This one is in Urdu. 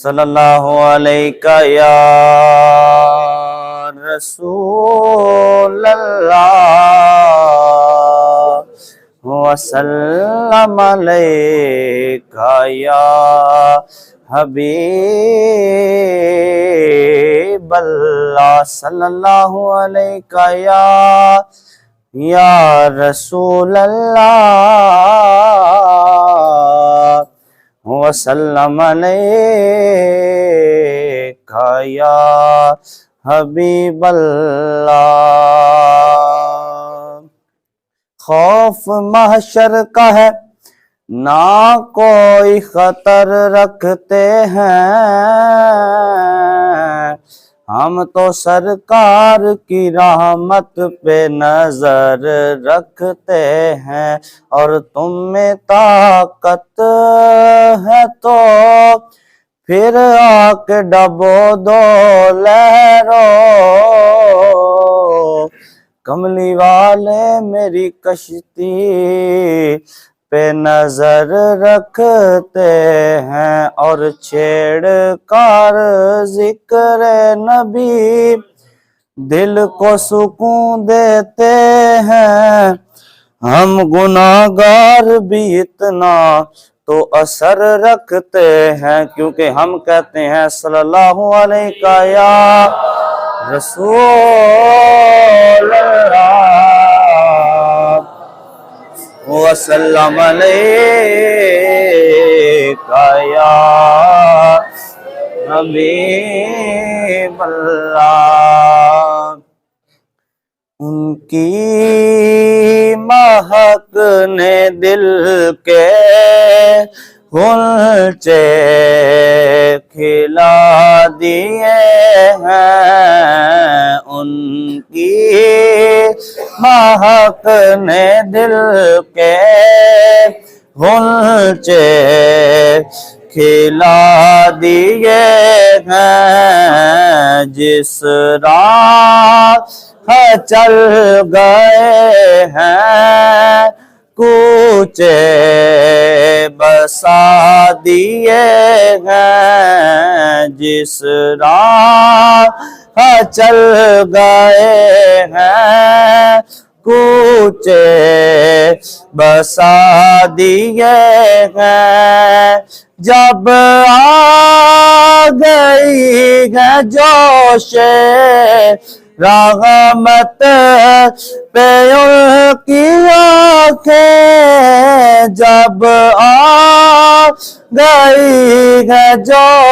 صلی اللہ علیہ یا رسول اللہ وسلم علیکہ یا حبیب اللہ صلی اللہ علیہ یا رسول اللہ وسلم علیکہ یا حبیب اللہ۔ خوف محشر کا ہے نہ کوئی خطر رکھتے ہیں، ہم تو سرکار کی رحمت پہ نظر رکھتے ہیں، اور تم میں طاقت ہے تو پھر آ کے ڈبو دو لہروں، کملی والے میری کشتی پہ نظر رکھتے ہیں، اور چھیڑ کر ذکر نبی دل کو سکون دیتے ہیں، ہم گناہگار بھی اتنا تو اثر رکھتے ہیں، کیونکہ ہم کہتے ہیں صلی اللہ علیہ یا رسول اللہ وسلم علیکہ یا حبیب اللہ۔ ان کی مہک نے دل کے غنچے کھلا دیے ہیں، ان کی مہک نے دل کے غنچے کھلا دیے ہیں، جس راہ چل گئے ہیں کوچے بسا دیے ہیں، جس راہ چل گئے ہیں کوچے بسا دیے ہیں، جب آ گئی ہے جوش رحمت پہ ان کی آنکھیں، جب آ گئی ہے جو